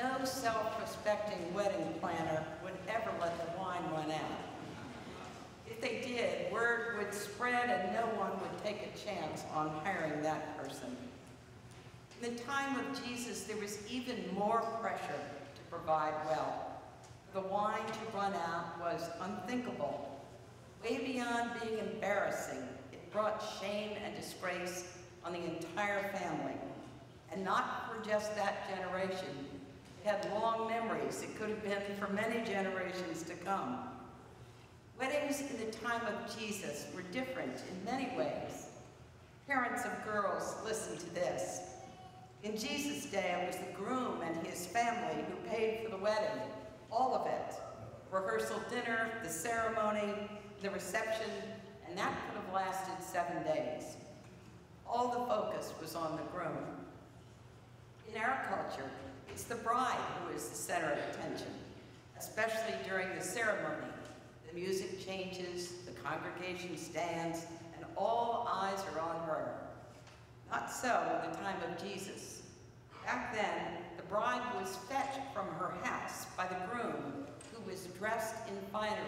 No self-respecting wedding planner would ever let the wine run out. If they did, word would spread and no one would take a chance on hiring that person. In the time of Jesus, there was even more pressure to provide well. The wine to run out was unthinkable. Way beyond being embarrassing, it brought shame and disgrace on the entire family. And not for just that generation. It had long memories. It could have been for many generations to come. Weddings in the time of Jesus were different in many ways. Parents of girls, listen to this. In Jesus' day, it was the groom and his family who paid for the wedding, all of it. Rehearsal dinner, the ceremony, the reception, and that could have lasted 7 days. All the focus was on the groom. In our culture, it's the bride who is the center of attention, especially during the ceremony. The music changes, the congregation stands, and all eyes are on her. Not so in the time of Jesus. Back then, the bride was fetched from her house by the groom, who was dressed in finery.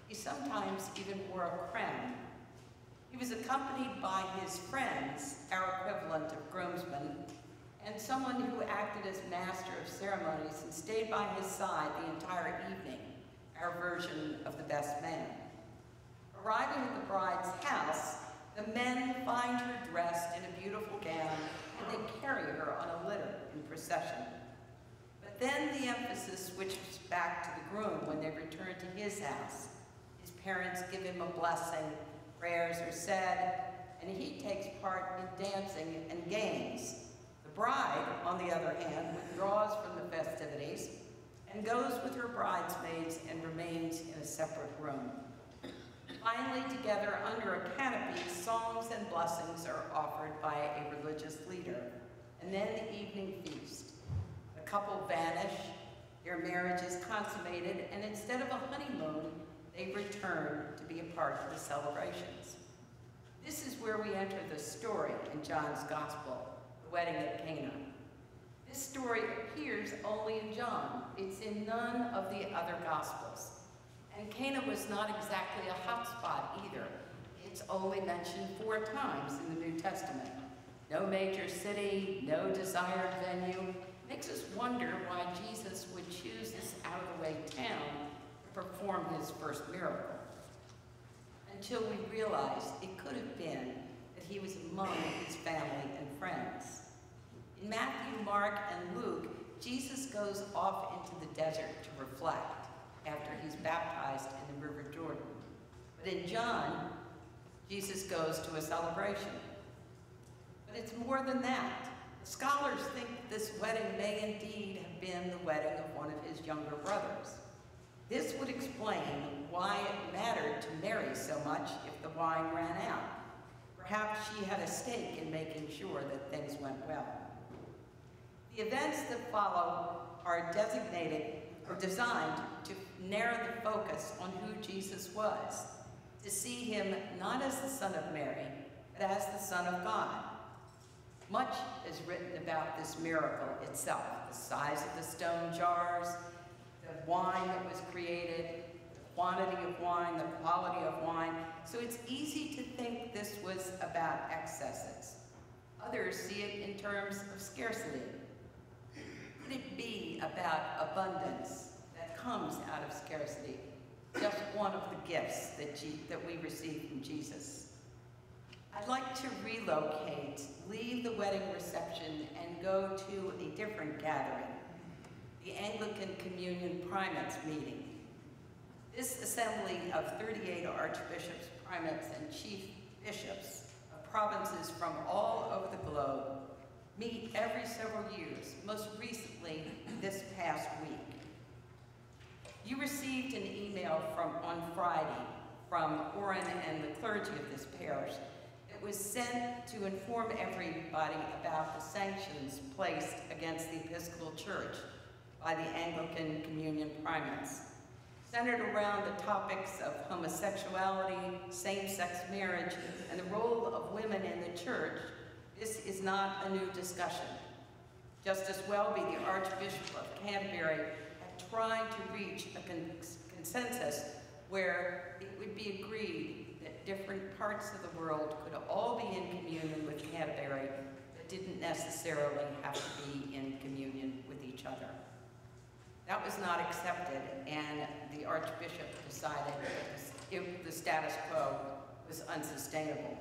He sometimes even wore a crown. He was accompanied by his friends, our equivalent of groomsmen, and someone who acted as master of ceremonies and stayed by his side the entire evening, our version of the best man. Arriving at the bride's house, the men find her dressed in a beautiful gown and they carry her on a litter in procession. But then the emphasis switches back to the groom when they return to his house. His parents give him a blessing, prayers are said, and he takes part in dancing and games. The bride, on the other hand, withdraws from the festivities and goes with her bridesmaids and remains in a separate room. Finally, together under a canopy, songs and blessings are offered by a religious leader, and then the evening feast. The couple vanish, their marriage is consummated, and instead of a honeymoon, they return to be a part of the celebrations. This is where we enter the story in John's Gospel, the wedding at Cana. This story appears only in John. It's in none of the other Gospels. And Cana was not exactly a hot spot either. It's only mentioned 4 times in the New Testament. No major city, no desired venue. Makes us wonder why Jesus would choose this out-of-the-way town to perform his first miracle. Until we realize it could have been that he was among his family and friends. In Matthew, Mark, and Luke, Jesus goes off into the desert to reflect after he's baptized in the River Jordan. But in John, Jesus goes to a celebration. But it's more than that. The scholars think this wedding may indeed have been the wedding of one of his younger brothers. This would explain why it mattered to Mary so much if the wine ran out. Perhaps she had a stake in making sure that things went well. The events that follow are designated or designed to narrow the focus on who Jesus was, to see him not as the Son of Mary, but as the Son of God. Much is written about this miracle itself, the size of the stone jars, the wine that was created, the quantity of wine, the quality of wine. So it's easy to think this was about excesses. Others see it in terms of scarcity. Could it be about abundance that comes out of scarcity? Just one of the gifts that we receive from Jesus. I'd like to relocate, leave the wedding reception, and go to a different gathering, the Anglican Communion Primates meeting. This assembly of 38 archbishops, primates, and chief bishops of provinces from all over the globe meet every several years, most recently this past week. You received an email on Friday from Orrin and the clergy of this parish. It was sent to inform everybody about the sanctions placed against the Episcopal Church by the Anglican Communion Primates, centered around the topics of homosexuality, same-sex marriage, and the role of women in the church. This is not a new discussion. Just as Welby, the Archbishop of Canterbury, had tried to reach a consensus where it would be agreed that different parts of the world could all be in communion with Canterbury, but didn't necessarily have to be in communion with each other. That was not accepted, and the Archbishop decided that the status quo was unsustainable.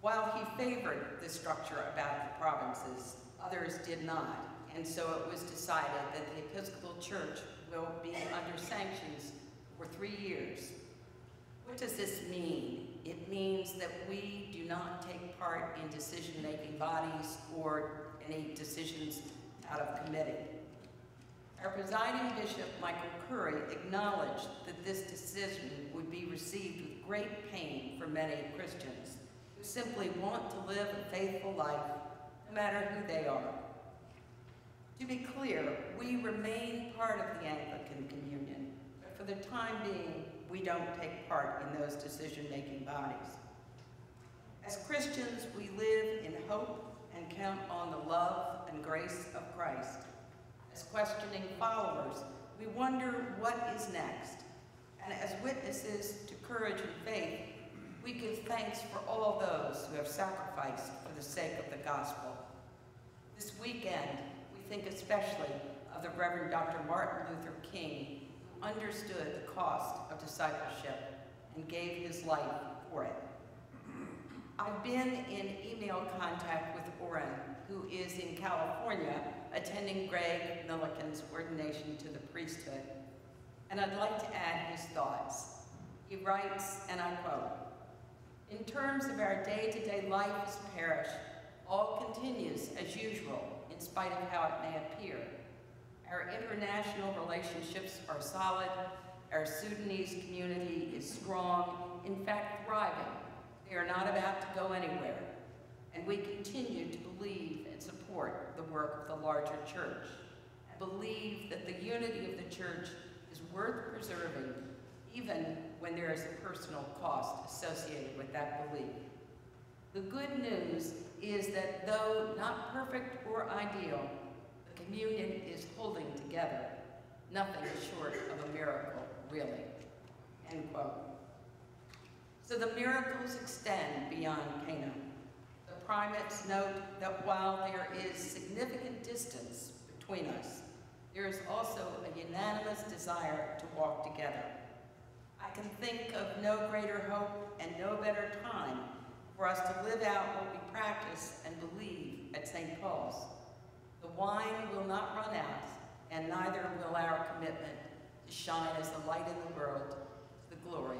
While he favored the structure about the provinces, others did not, and so it was decided that the Episcopal Church will be under sanctions for 3 years. What does this mean? It means that we do not take part in decision-making bodies or any decisions out of committee. Our presiding bishop, Michael Curry, acknowledged that this decision would be received with great pain for many Christians who simply want to live a faithful life, no matter who they are. To be clear, we remain part of the Anglican Communion, but for the time being, we don't take part in those decision-making bodies. As Christians, we live in hope and count on the love and grace of Christ. As questioning followers, we wonder what is next. And as witnesses to courage and faith, we give thanks for all those who have sacrificed for the sake of the gospel. This weekend, we think especially of the Reverend Dr. Martin Luther King, who understood the cost of discipleship and gave his life for it. I've been in email contact with Orrin, who is in California, attending Greg Milliken's ordination to the priesthood, and I'd like to add his thoughts. He writes, and I quote, "In terms of our day-to-day life as parish, all continues as usual, in spite of how it may appear. Our international relationships are solid, our Sudanese community is strong, in fact thriving. They are not about to go anywhere, and we continue to believe and support the work of the larger church, and believe that the unity of the church is worth preserving, even when there is a personal cost associated with that belief. The good news is that though not perfect or ideal, the communion is holding together, nothing short of a miracle, really." End quote. So the miracles extend beyond Cana. The primates note that while there is significant distance between us, there is also a unanimous desire to walk together. I can think of no greater hope and no better time for us to live out what we practice and believe at St. Paul's. The wine will not run out, and neither will our commitment to shine as a light in the world to the glory